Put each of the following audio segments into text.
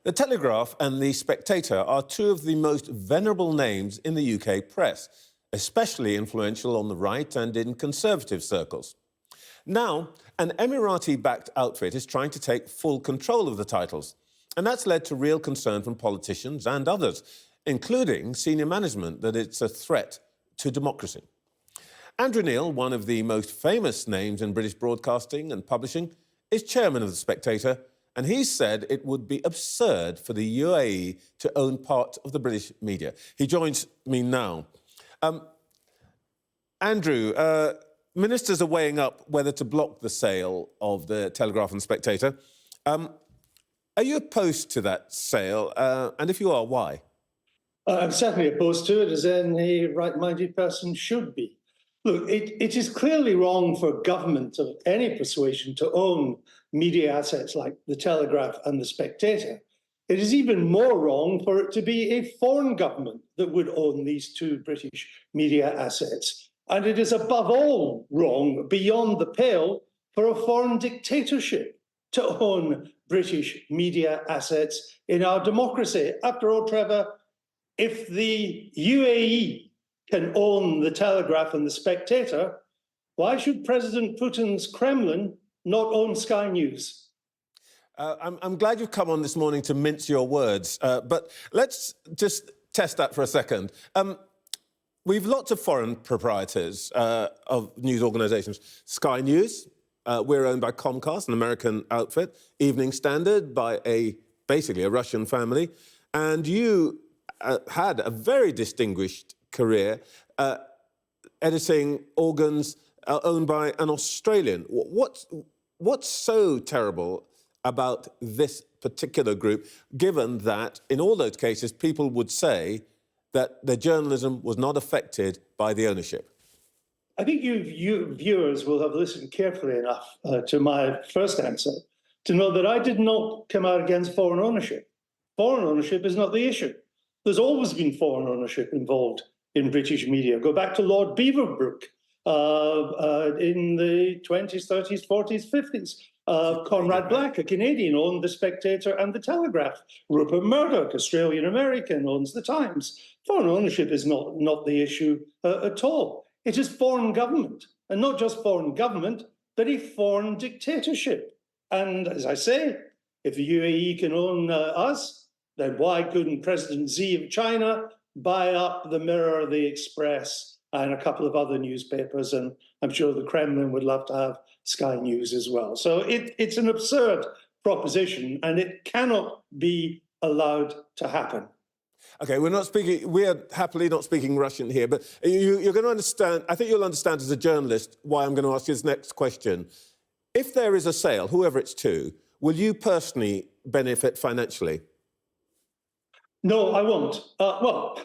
The Telegraph and the Spectator are two of the most venerable names in the UK press, especially influential on the right and in conservative circles. Now, an Emirati-backed outfit is trying to take full control of the titles, and that's led to real concern from politicians and others, including senior management, that it's a threat to democracy. Andrew Neil, one of the most famous names in British broadcasting and publishing, is chairman of The Spectator, and he said it would be absurd for the UAE to own part of the British media. He joins me now. Andrew, ministers are weighing up whether to block the sale of the Telegraph and Spectator. Are you opposed to that sale? And if you are, why? I'm certainly opposed to it, as any right-minded person should be. Look, it is clearly wrong for government of any persuasion to own media assets like the Telegraph and the Spectator. It is even more wrong for it to be a foreign government that would own these two British media assets. And it is above all wrong, beyond the pale, for a foreign dictatorship to own British media assets in our democracy. After all, Trevor, if the UAE can own the Telegraph and the Spectator, why should President Putin's Kremlin not own Sky News? I'm glad you've come on this morning to mince your words, but let's just test that for a second. We've lots of foreign proprietors of news organisations. Sky News, we're owned by Comcast, an American outfit. Evening Standard by basically a Russian family. And you had a very distinguished career editing organs owned by an Australian. What's so terrible about this particular group, given that in all those cases people would say that their journalism was not affected by the ownership? I think you viewers will have listened carefully enough to my first answer to know that I did not come out against foreign ownership. Foreign ownership is not the issue. There's always been foreign ownership involved in British media. Go back to Lord Beaverbrook in the 20s, 30s, 40s, 50s. Conrad Black, a Canadian, owned the Spectator and the Telegraph. Rupert Murdoch, Australian-American, owns the Times. Foreign ownership is not the issue at all. It is foreign government, and not just foreign government, but a foreign dictatorship. And as I say, if the UAE can own us, then why couldn't President Xi of China buy up the Mirror, the Express, and a couple of other newspapers? And I'm sure the Kremlin would love to have Sky News as well. So it's an absurd proposition, and it cannot be allowed to happen. OK, we're happily not speaking Russian here, but you're going to understand, I think you'll understand as a journalist why I'm going to ask you this next question. If there is a sale, whoever it's to, will you personally benefit financially? No, I won't. Well,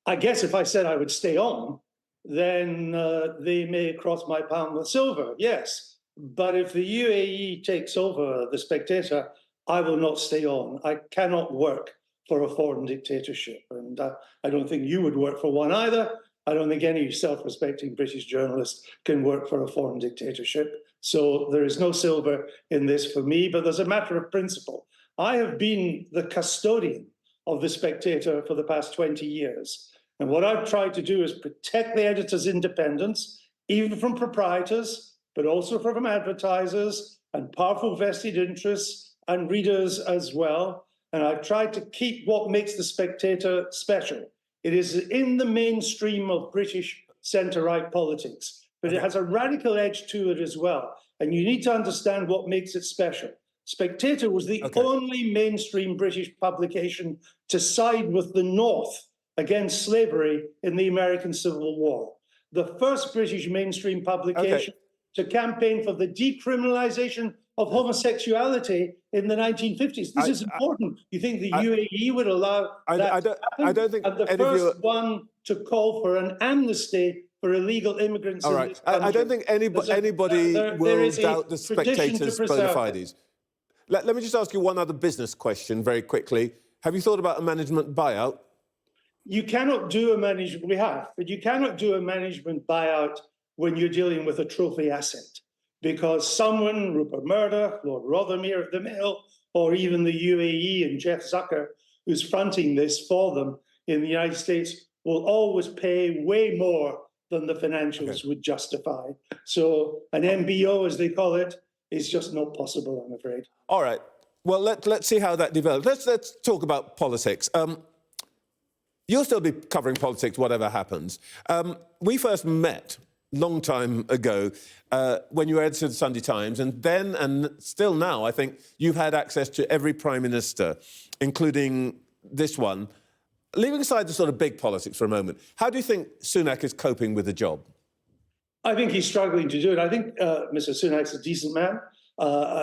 I guess if I said I would stay on, then they may cross my palm with silver, yes. But if the UAE takes over the Spectator, I will not stay on. I cannot work for a foreign dictatorship. And I don't think you would work for one either. I don't think any self-respecting British journalist can work for a foreign dictatorship. So there is no silver in this for me, but there's a matter of principle. I have been the custodian of the Spectator for the past 20 years. And what I've tried to do is protect the editor's independence, even from proprietors, but also from advertisers and powerful vested interests and readers as well. And I've tried to keep what makes the Spectator special. It is in the mainstream of British centre-right politics, but it has a radical edge to it as well. And you need to understand what makes it special. Spectator was the only mainstream British publication to side with the North against slavery in the American Civil War. The first British mainstream publication to campaign for the decriminalisation of homosexuality in the 1950s. This is important. You think the UAE would allow that to happen? I don't think and the first one to call for an amnesty for illegal immigrants in this country. I don't think anybody will doubt the Spectator's bona fides. Let me just ask you one other business question very quickly. Have you thought about a management buyout? You cannot do a management, we have, but you cannot do a management buyout when you're dealing with a trophy asset. Because someone, Rupert Murdoch, Lord Rothermere at the Mail, or even the UAE and Jeff Zucker, who's fronting this for them in the United States, will always pay way more than the financials would justify. So an MBO, as they call it, is just not possible, I'm afraid. All right. Well, let's see how that develops. Let's talk about politics. You'll still be covering politics, whatever happens. We first met long time ago when you were editor of the Sunday Times, and then and still now, I think you've had access to every Prime Minister, including this one. Leaving aside the sort of big politics for a moment, how do you think Sunak is coping with the job? I think he's struggling to do it. I think Mr. Sunak's a decent man.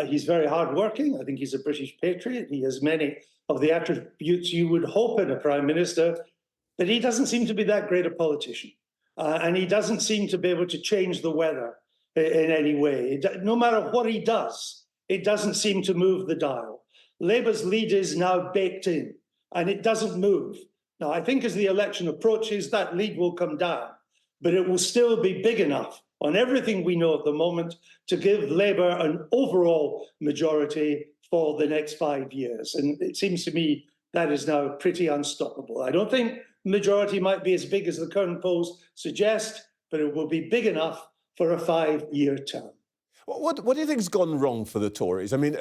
He's very hardworking. I think he's a British patriot. He has many of the attributes you would hope in a Prime Minister, but he doesn't seem to be that great a politician. And he doesn't seem to be able to change the weather in any way. No matter what he does, it doesn't seem to move the dial. Labour's lead is now baked in, and it doesn't move. Now, I think as the election approaches, that lead will come down, but it will still be big enough on everything we know at the moment to give Labour an overall majority for the next 5 years. And it seems to me that is now pretty unstoppable. I don't think the majority might be as big as the current polls suggest, but it will be big enough for a 5-year term. What do you think has gone wrong for the Tories? I mean,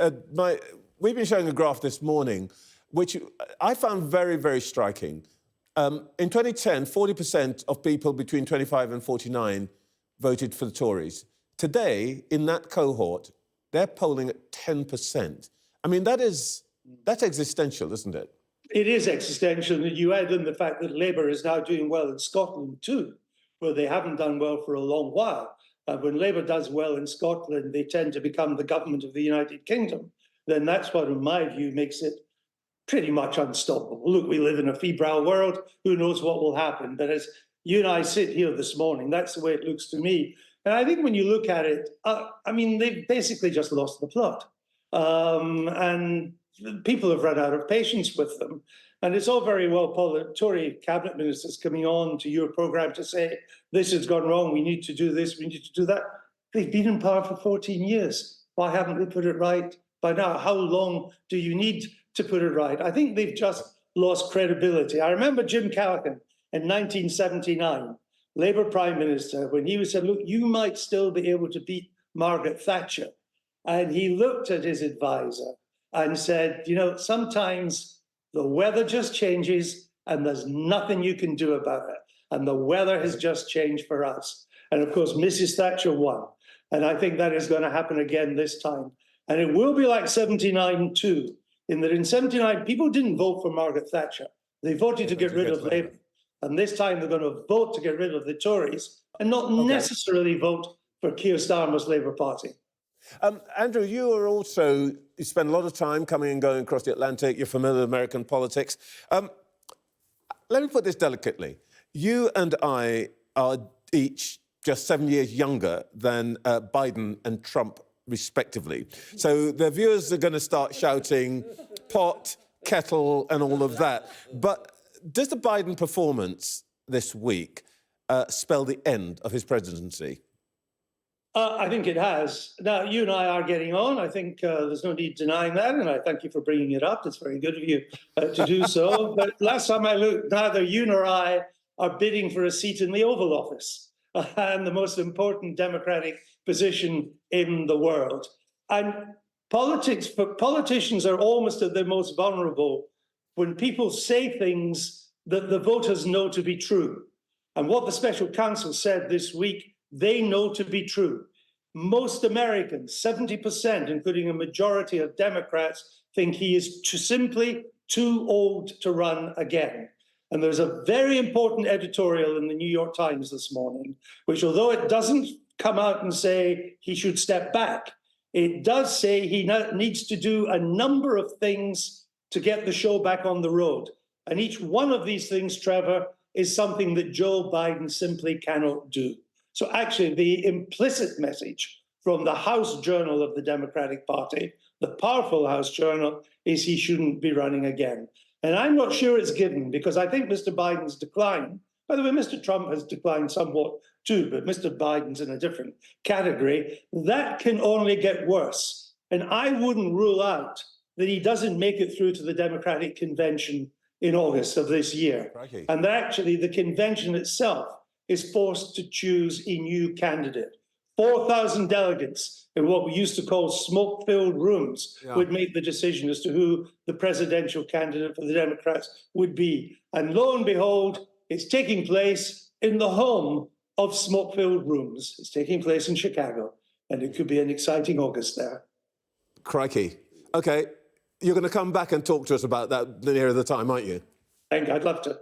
we've been showing a graph this morning, which I found very, very striking. In 2010, 40% of people between 25 and 49 voted for the Tories. Today, in that cohort, they're polling at 10%. I mean, that's existential, isn't it? It is existential. You add in the fact that Labour is now doing well in Scotland too, where they haven't done well for a long while. When Labour does well in Scotland, they tend to become the government of the United Kingdom. Then that's what, in my view, makes it pretty much unstoppable. Look, we live in a febrile world. Who knows what will happen? But as you and I sit here this morning, that's the way it looks to me. And I think when you look at it, I mean, they've basically just lost the plot. And people have run out of patience with them. And it's all very well, Tory cabinet ministers coming on to your programme to say, this has gone wrong, we need to do this, we need to do that. They've been in power for 14 years. Why haven't they put it right by now? How long do you need to put it right? I think they've just lost credibility. I remember Jim Callaghan in 1979, Labour Prime Minister, when he was said, look, you might still be able to beat Margaret Thatcher. And he looked at his advisor and said, you know, sometimes the weather just changes and there's nothing you can do about it. And the weather has just changed for us. And of course, Mrs. Thatcher won. And I think that is going to happen again this time. And it will be like 79 too, in that in 79, people didn't vote for Margaret Thatcher. They voted to get rid of Labour. And this time they're going to vote to get rid of the Tories and not necessarily vote for Keir Starmer's Labour Party. Andrew, you spend a lot of time coming and going across the Atlantic. You're familiar with American politics. Let me put this delicately. You and I are each just 7 years younger than Biden and Trump, respectively. So the viewers are going to start shouting pot, kettle, and all of that. But does the Biden performance this week spell the end of his presidency? I think it has. Now, you and I are getting on. I think there's no need denying that, and I thank you for bringing it up. It's very good of you to do so. But last time I looked, neither you nor I are bidding for a seat in the Oval Office, and the most important democratic position in the world. And politicians are almost at their most vulnerable when people say things that the voters know to be true. And what the special counsel said this week, they know to be true. Most Americans, 70%, including a majority of Democrats, think he is simply too old to run again. And there's a very important editorial in the New York Times this morning, which, although it doesn't come out and say he should step back, it does say he needs to do a number of things to get the show back on the road. And each one of these things, Trevor, is something that Joe Biden simply cannot do. So actually, the implicit message from the House Journal of the Democratic Party, the powerful House Journal, is he shouldn't be running again. And I'm not sure it's given, because I think Mr. Biden's decline, by the way, Mr. Trump has declined somewhat too, but Mr. Biden's in a different category, that can only get worse. And I wouldn't rule out that he doesn't make it through to the Democratic Convention in August of this year. Crikey. And that actually the convention itself is forced to choose a new candidate. 4,000 delegates in what we used to call smoke-filled rooms would make the decision as to who the presidential candidate for the Democrats would be. And lo and behold, it's taking place in the home of smoke-filled rooms. It's taking place in Chicago, and it could be an exciting August there. Crikey. OK, you're going to come back and talk to us about that nearer the time, aren't you? I'd love to.